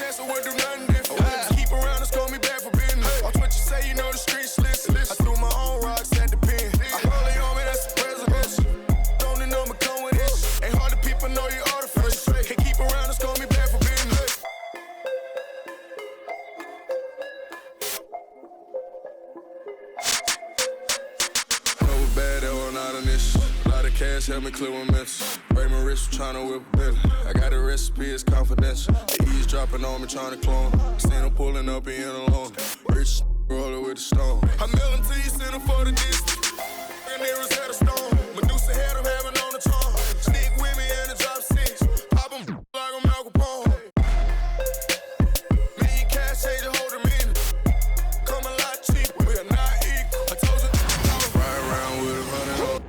chance, I wouldn't do nothing different. Keep around and score me back for business. Watch what you say, you know the streets listen. I threw my own rocks at the pen. I holy on me, that's the president. Don't know me come with this. Ain't hard to people know you artificial. Can't keep around and score me back for business. Know we're bad, that one out of this. A lot of cash help me clear my mess. Break my wrist, tryna whip a bit. I got a recipe, it's confidential. The E's dropping on me, tryna clone. Seen him pulling up, he in alone. Rich roller with a stone. I mail him to you, send him for the distance. And there was at a stone. Medusa had him having on the charm. Sneak with me in the drop six. Pop him like I'm Al Capone. Million cash, change a hold him in. Come a lot cheaper, we are not equal. I told you, I was riding around with him running up.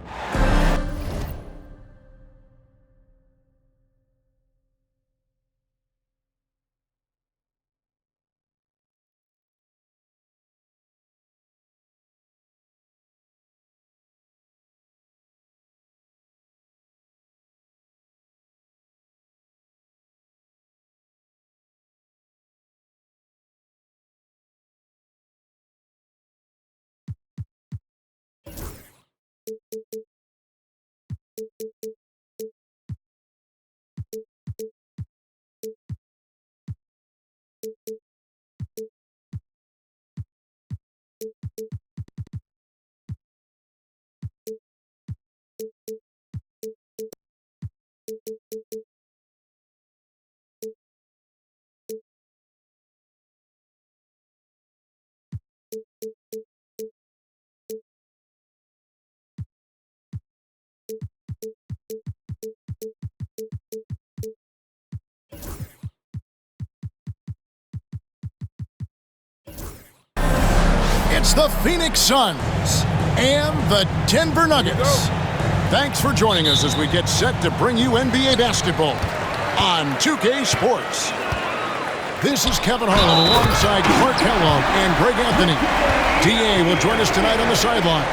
It's the Phoenix Suns and the Denver Nuggets. Thanks for joining us as we get set to bring you NBA basketball on 2K Sports. This is Kevin Harlan alongside Clark Kellogg and Greg Anthony. DA will join us tonight on the sideline.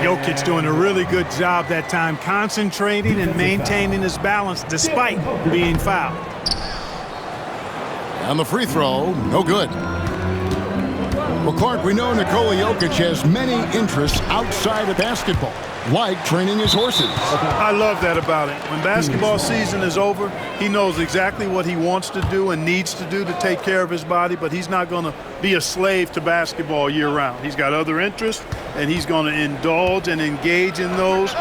Jokic doing a really good job that time, concentrating and maintaining his balance despite being fouled. And the free throw, no good. Well, Clark, we know Nikola Jokic has many interests outside of basketball, like training his horses. I love that about him. When basketball season is over, he knows exactly what he wants to do and needs to do to take care of his body, but he's not going to be a slave to basketball year-round. He's got other interests, and he's going to indulge and engage in those.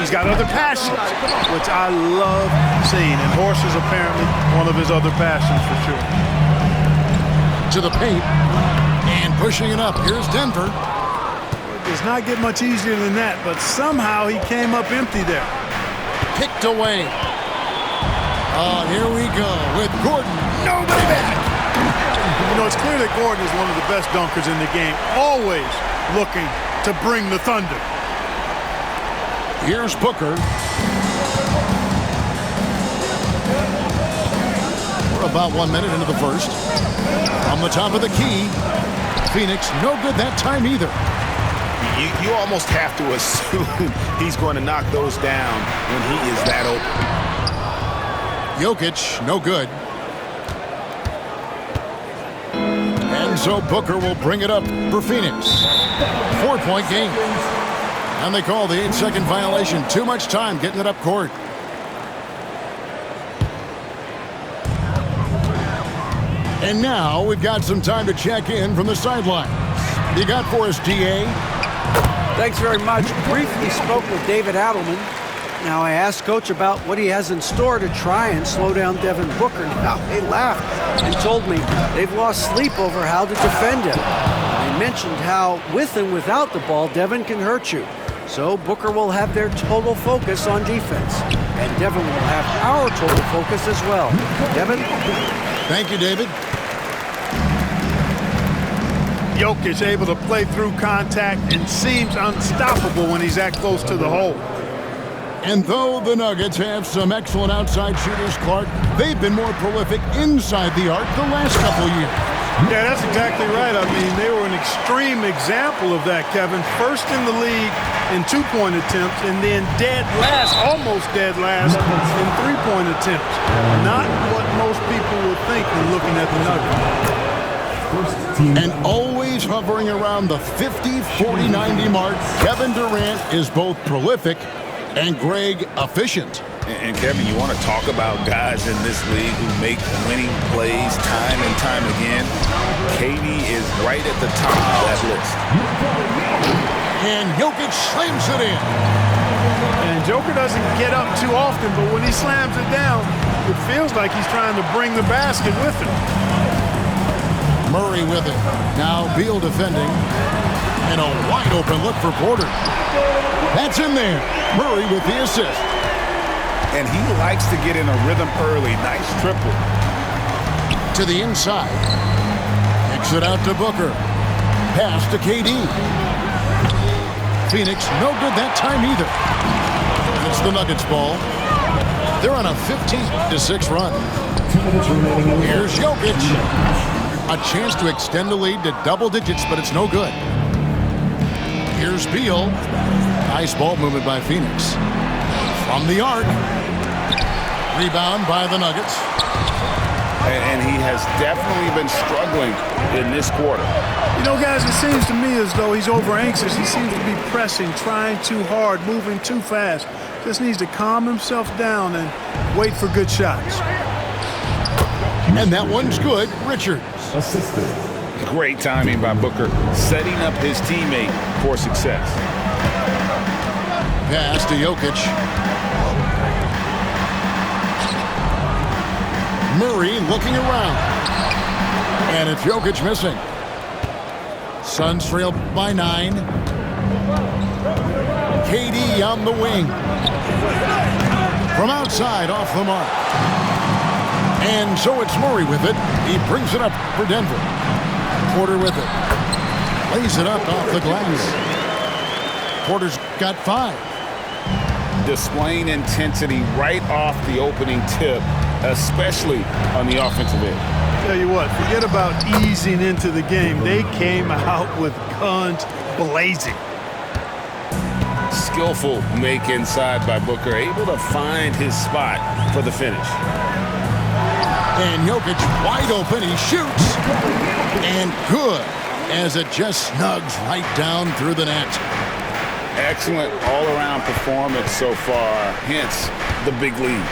He's got other passions, which I love seeing, and horses apparently one of his other passions for sure. To the paint, and pushing it up. Here's Denver. It does not get much easier than that, but somehow he came up empty there. Picked away. Oh, here we go with Gordon. Nobody back. You know, it's clear that Gordon is one of the best dunkers in the game, always looking to bring the thunder. Here's Booker. We're about 1 minute into the first. On the top of the key. Phoenix, no good that time either. You almost have to assume he's going to knock those down when he is that open. Jokic, no good. And so Booker will bring it up for Phoenix. 4-point game. And they call the 8-second violation. Too much time getting it up court. And now we've got some time to check in from the sidelines. You got for us, DA? Thanks very much. Briefly spoke with David Adelman. Now I asked Coach about what he has in store to try and slow down Devin Booker. Now they laughed and told me they've lost sleep over how to defend him. They mentioned how with and without the ball, Devin can hurt you. So Booker will have their total focus on defense. And Devin will have our total focus as well. Devin? Thank you, David. Jokic able to play through contact and seems unstoppable when he's that close to the hole. And though the Nuggets have some excellent outside shooters, Clark, they've been more prolific inside the arc the last couple years. Yeah, that's exactly right. I mean, they were an extreme example of that, Kevin. First in the league in two-point attempts, and then dead last, almost dead last, in three-point attempts. Not what most people would think when looking at the Nuggets. And always hovering around the 50, 40, 90 mark, Kevin Durant is both prolific and Greg efficient. And Kevin, you want to talk about guys in this league who make winning plays time and time again? KD is right at the top of that list. And Jokic slams it in. And Joker doesn't get up too often, but when he slams it down, it feels like he's trying to bring the basket with him. Murray with it. Now Beal defending. And a wide open look for Porter. That's in there. Murray with the assist. And he likes to get in a rhythm early. Nice triple. To the inside. Kicks it out to Booker. Pass to KD. Phoenix, no good that time either. It's the Nuggets ball. They're on a 15-6 run. Here's Jokic. A chance to extend the lead to double digits, but it's no good. Here's Beal. Nice ball movement by Phoenix. From the arc. Rebound by the Nuggets. And he has definitely been struggling in this quarter. You know, guys, it seems to me as though he's over-anxious. He seems to be pressing, trying too hard, moving too fast. Just needs to calm himself down and wait for good shots. And that one's good. Richards. Great timing by Booker, setting up his teammate for success. Pass to Jokic. Murray looking around. And it's Jokic missing. Suns trail by 9. KD on the wing. From outside, off the mark. And so it's Murray with it. He brings it up for Denver. Porter with it. Lays it up off the glass. Porter's got 5. Displaying intensity right off the opening tip, especially on the offensive end. Tell you what, forget about easing into the game. They came out with guns blazing. Skillful make inside by Booker, able to find his spot for the finish. And Jokic wide open, he shoots. And good, as it just snugs right down through the net. Excellent all-around performance so far, hence the big lead.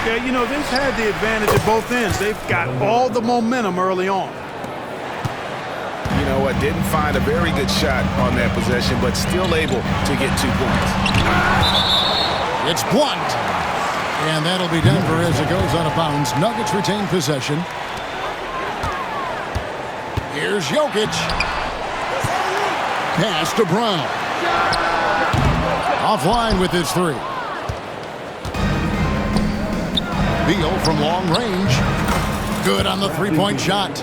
Yeah, you know, they've had the advantage at both ends. They've got all the momentum early on. You know what, didn't find a very good shot on that possession, but still able to get 2 points. It's blocked. And that'll be Denver as it goes out of bounds. Nuggets retain possession. Here's Jokic. Pass to Brown. Offline with his 3. Beal from long range. Good on the three-point shot.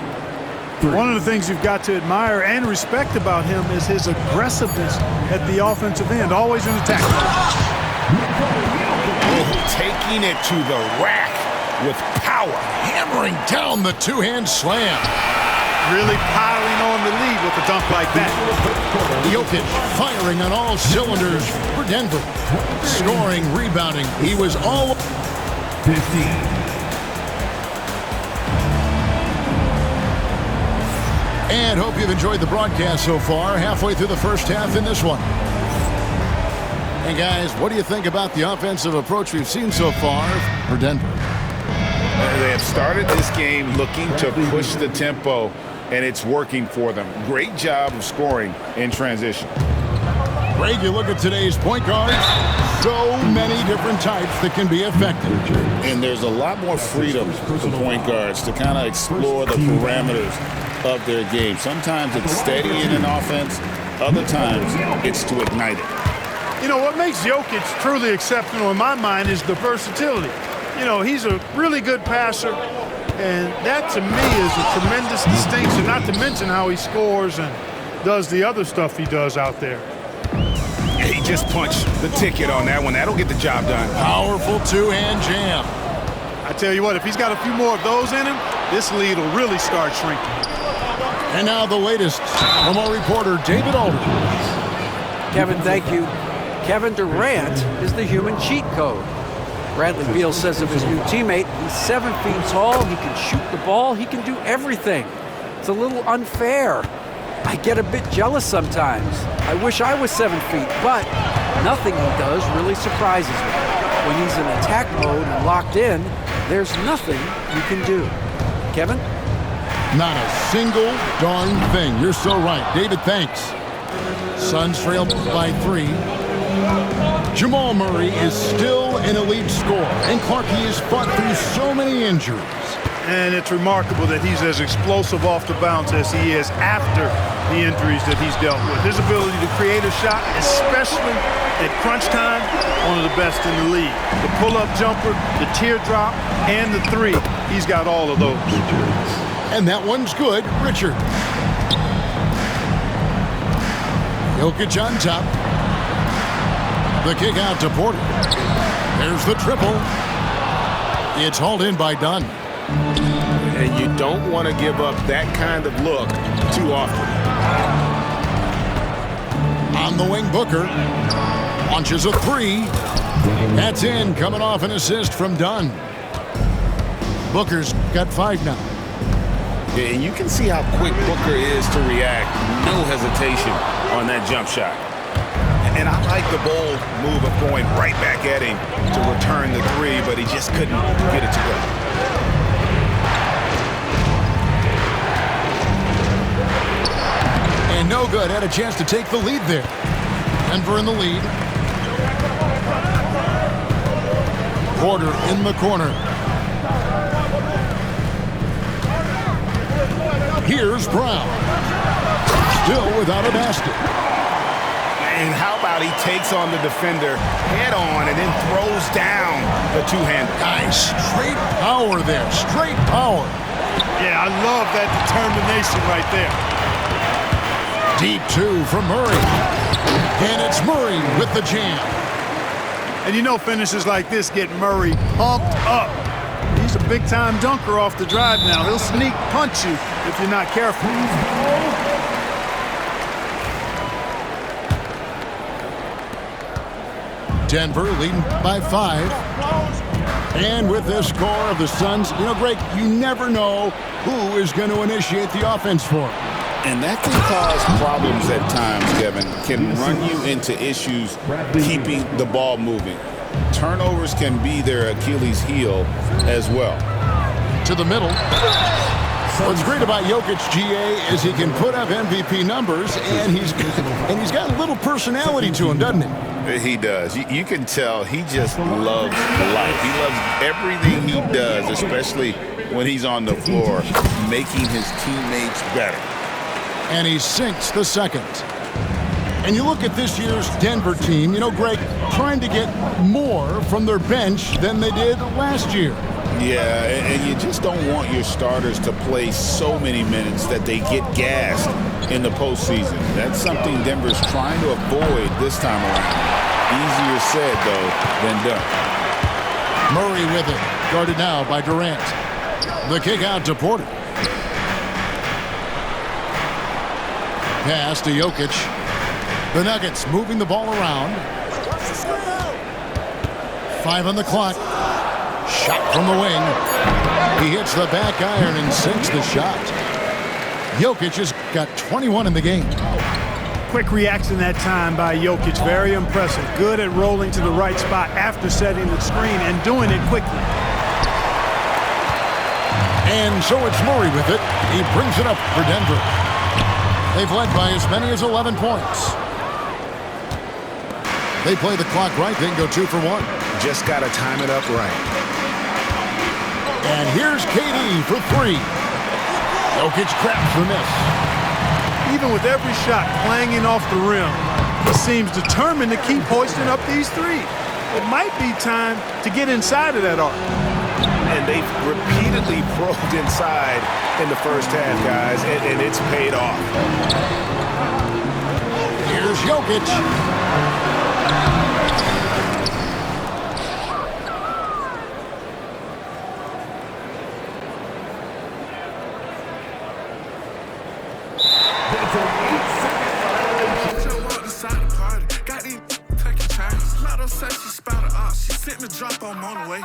One of the things you've got to admire and respect about him is his aggressiveness at the offensive end, always in attack. Taking it to the rack with power. Hammering down the two-hand slam. Really piling on the lead with a dunk like that. Jokic firing on all cylinders for Denver. Scoring, rebounding. He was all 15. And hope you've enjoyed the broadcast so far. Halfway through the first half in this one. And guys, what do you think about the offensive approach we've seen so far for Denver? They have started this game looking to push the tempo, and it's working for them. Great job of scoring in transition. Greg, you look at today's point guards, so many different types that can be effective. And there's a lot more freedom for point guards to kind of explore the parameters of their game. Sometimes it's steady in an offense, other times it's to ignite it. You know, what makes Jokic truly exceptional in my mind is the versatility. You know, he's a really good passer, and that to me is a tremendous distinction, not to mention how he scores and does the other stuff he does out there. Yeah, he just punched the ticket on that one. That'll get the job done. Powerful two-hand jam. I tell you what, if he's got a few more of those in him, this lead will really start shrinking. And now the latest from our reporter, David Aldridge. Kevin, thank you. Kevin Durant is the human cheat code. Bradley Beal says of his new teammate, he's 7 feet tall, he can shoot the ball, he can do everything. It's a little unfair. I get a bit jealous sometimes. I wish I was 7 feet, but nothing he does really surprises me. When he's in attack mode and locked in, there's nothing you can do. Kevin? Not a single darn thing. You're so right. David, thanks. Suns trail by 3. Jamal Murray is still an elite scorer, and Clarkie has fought through so many injuries. And it's remarkable that he's as explosive off the bounce as he is after the injuries that he's dealt with. His ability to create a shot, especially at crunch time, one of the best in the league. The pull-up jumper, the teardrop, and the 3. He's got all of those. And that one's good. Richard. Jokic on top. The kick out to Porter. There's the triple. It's hauled in by Dunn. And you don't want to give up that kind of look too often. On the wing, Booker. Launches a 3. That's in, coming off an assist from Dunn. Booker's got 5 now. Yeah, and you can see how quick Booker is to react. No hesitation on that jump shot. And I like the bold move of going right back at him to return the 3, but he just couldn't get it to go. And no good. Had a chance to take the lead there. Denver in the lead. Porter in the corner. Here's Brown. Still without a basket. And how about he takes on the defender head on and then throws down the two-hander. Nice. Straight power there. Straight power. Yeah, I love that determination right there. Deep 2 from Murray. And it's Murray with the jam. And you know finishes like this get Murray pumped up. He's a big-time dunker off the drive now. He'll sneak punch you if you're not careful. Denver leading by 5. And with this score of the Suns, you know, Greg, you never know who is going to initiate the offense for them. And that can cause problems at times, Kevin. Can run you into issues keeping the ball moving. Turnovers can be their Achilles heel as well. To the middle. What's great about Jokic, GA, is he can put up MVP numbers, and he's got a little personality to him, doesn't he? He does. You can tell he just loves life. He loves everything he does, especially when he's on the floor, making his teammates better. And he sinks the second. And you look at this year's Denver team, you know, Greg, trying to get more from their bench than they did last year. Yeah, and you just don't want your starters to play so many minutes that they get gassed in the postseason. That's something Denver's trying to avoid this time around. Easier said, though, than done. Murray with it, guarded now by Durant. The kick out to Porter. Pass to Jokic. The Nuggets moving the ball around. 5 on the clock. Shot from the wing. He hits the back iron and sinks the shot. Jokic has got 21 in the game. Quick reaction that time by Jokic. Very impressive. Good at rolling to the right spot after setting the screen and doing it quickly. And so it's Murray with it. He brings it up for Denver. They've led by as many as 11 points. They play the clock right, they can go 2 for 1. Just got to time it up right. And here's KD for 3. Jokic craps the miss. Even with every shot clanging off the rim, he seems determined to keep hoisting up these 3. It might be time to get inside of that arc. And they've repeatedly probed inside in the first half, guys, and it's paid off. Here's Jokic. Sitting the drop, I'm on the way.